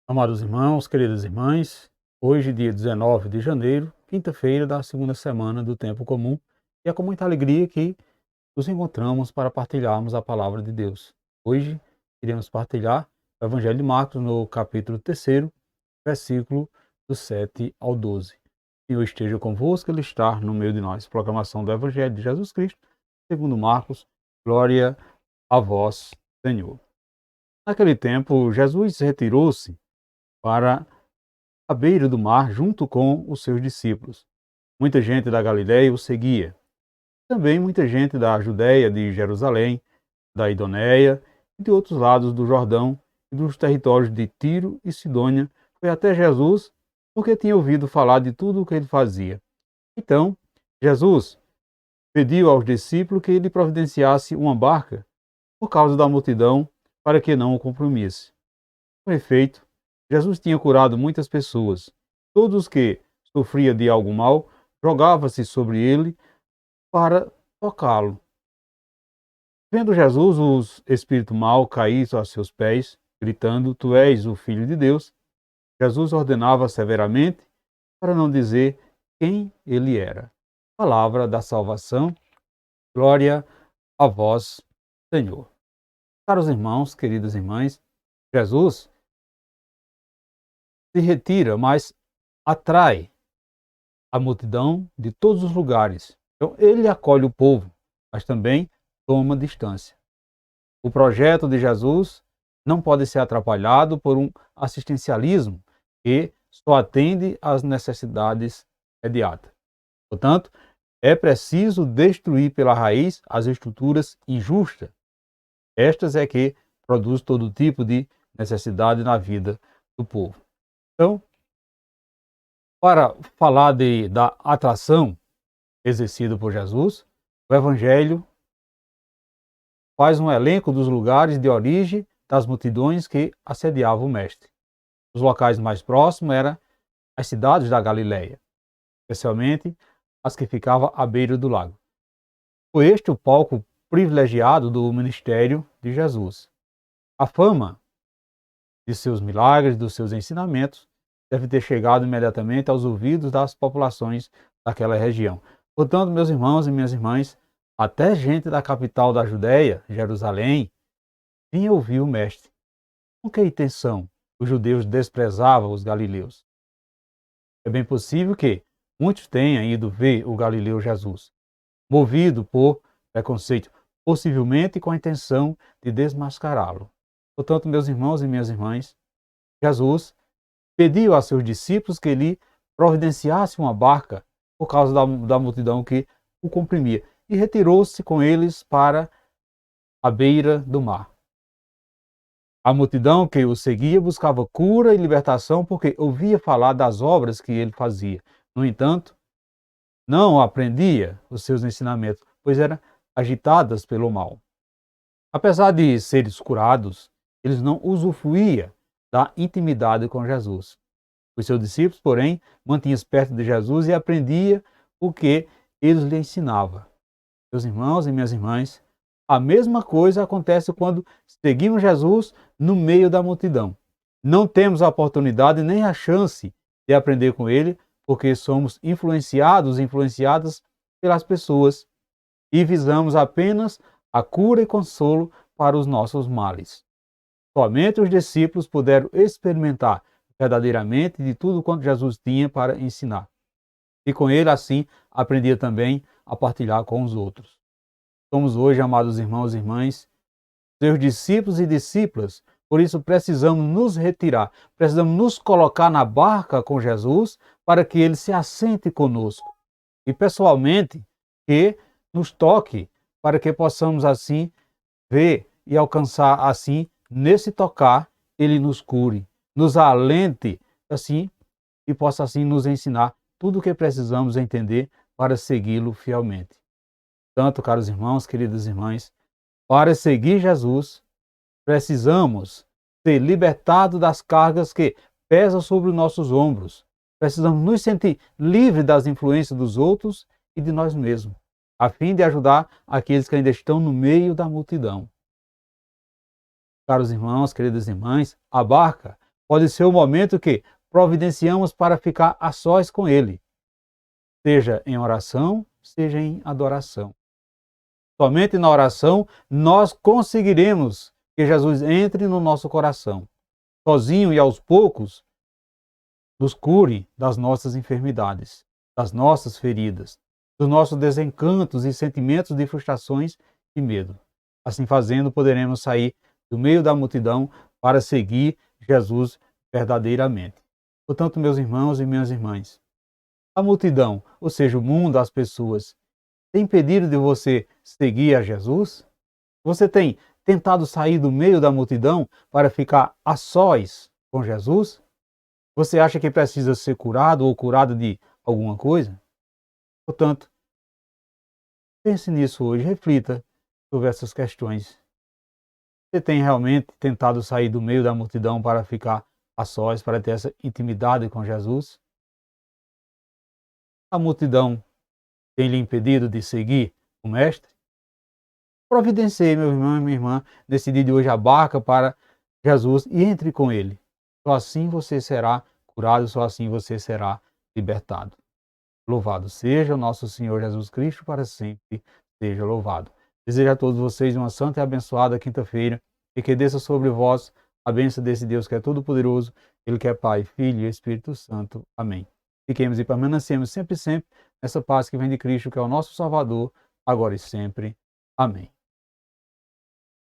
Amados irmãos, queridas irmãs, hoje, dia 19 de janeiro, quinta-feira da segunda semana do Tempo Comum, e é com muita alegria que nos encontramos para partilharmos a palavra de Deus. Hoje, iremos partilhar o Evangelho de Marcos no capítulo 3, versículo do 7 ao 12. O Senhor esteja convosco, Ele está no meio de nós. Proclamação do Evangelho de Jesus Cristo, segundo Marcos, glória a vós, Senhor. Naquele tempo, Jesus retirou-se para à beira do mar junto com os seus discípulos. Muita gente da Galiléia o seguia. Também muita gente da Judéia, de Jerusalém, da Idumeia e de outros lados do Jordão e dos territórios de Tiro e Sidônia foi até Jesus, porque tinha ouvido falar de tudo o que ele fazia. Então, Jesus pediu aos discípulos que ele providenciasse uma barca por causa da multidão, para que não o comprimisse. Com efeito, Jesus tinha curado muitas pessoas. Todos os que sofriam de algum mal jogavam-se sobre ele para tocá-lo. Vendo Jesus, os espíritos maus caíram a seus pés, gritando: Tu és o Filho de Deus. Jesus ordenava severamente para não dizer quem ele era. Palavra da salvação. Glória a vós, Senhor. Caros irmãos, queridas irmãs, Jesus se retira, mas atrai a multidão de todos os lugares. Então, ele acolhe o povo, mas também toma distância. O projeto de Jesus não pode ser atrapalhado por um assistencialismo que só atende às necessidades imediatas. Portanto, é preciso destruir pela raiz as estruturas injustas. Estas é que produzem todo tipo de necessidade na vida do povo. Então, para falar da atração exercida por Jesus, o Evangelho faz um elenco dos lugares de origem das multidões que assediavam o Mestre. Os locais mais próximos eram as cidades da Galiléia, especialmente as que ficavam à beira do lago. Foi este o palco privilegiado do ministério de Jesus. A fama de seus milagres, dos seus ensinamentos, deve ter chegado imediatamente aos ouvidos das populações daquela região. Portanto, meus irmãos e minhas irmãs, até gente da capital da Judéia, Jerusalém, vinha ouvir o Mestre. Com que intenção os judeus desprezavam os galileus? É bem possível que muitos tenham ido ver o galileu Jesus, movido por preconceito, possivelmente com a intenção de desmascará-lo. Portanto, meus irmãos e minhas irmãs, Jesus pediu a seus discípulos que lhe providenciasse uma barca por causa da multidão que o comprimia e retirou-se com eles para a beira do mar. A multidão que o seguia buscava cura e libertação porque ouvia falar das obras que ele fazia. No entanto, não aprendia os seus ensinamentos, pois eram agitadas pelo mal. Apesar de serem curados, eles não usufruíam da intimidade com Jesus. Os seus discípulos, porém, mantinham-se perto de Jesus e aprendiam o que ele lhe ensinava. Meus irmãos e minhas irmãs, a mesma coisa acontece quando seguimos Jesus no meio da multidão. Não temos a oportunidade nem a chance de aprender com ele, porque somos influenciadas pelas pessoas e visamos apenas a cura e consolo para os nossos males. Somente os discípulos puderam experimentar verdadeiramente de tudo quanto Jesus tinha para ensinar. E com ele, assim, aprendia também a partilhar com os outros. Somos hoje, amados irmãos e irmãs, seus discípulos e discípulas, por isso precisamos nos retirar, precisamos nos colocar na barca com Jesus para que ele se assente conosco. E pessoalmente, que nos toque para que possamos assim ver e alcançar assim, nesse tocar, ele nos cure, nos alente assim e possa assim nos ensinar tudo o que precisamos entender para segui-lo fielmente. Portanto, caros irmãos, queridas irmãs, para seguir Jesus, precisamos ser libertados das cargas que pesam sobre os nossos ombros. Precisamos nos sentir livres das influências dos outros e de nós mesmos, a fim de ajudar aqueles que ainda estão no meio da multidão. Caros irmãos, queridas irmãs, a barca pode ser o momento que providenciamos para ficar a sós com Ele, seja em oração, seja em adoração. Somente na oração nós conseguiremos que Jesus entre no nosso coração, sozinho e aos poucos, nos cure das nossas enfermidades, das nossas feridas, dos nossos desencantos e sentimentos de frustrações e medo. Assim fazendo, poderemos sair do meio da multidão para seguir Jesus verdadeiramente. Portanto, meus irmãos e minhas irmãs, a multidão, ou seja, o mundo, as pessoas, tem impedido de você seguir a Jesus? Você tem tentado sair do meio da multidão para ficar a sós com Jesus? Você acha que precisa ser curado ou curada de alguma coisa? Portanto, pense nisso hoje, reflita sobre essas questões. Você tem realmente tentado sair do meio da multidão para ficar a sós, para ter essa intimidade com Jesus? A multidão tem lhe impedido de seguir o Mestre? Providencie, meu irmão e minha irmã, nesse dia de hoje a barca para Jesus e entre com Ele. Só assim você será curado, só assim você será libertado. Louvado seja o nosso Senhor Jesus Cristo, para sempre seja louvado. Desejo a todos vocês uma santa e abençoada quinta-feira e que desça sobre vós a bênção desse Deus que é todo-poderoso, Ele que é Pai, Filho e Espírito Santo. Amém. Fiquemos e permanecemos sempre nessa paz que vem de Cristo, que é o nosso Salvador, agora e sempre. Amém.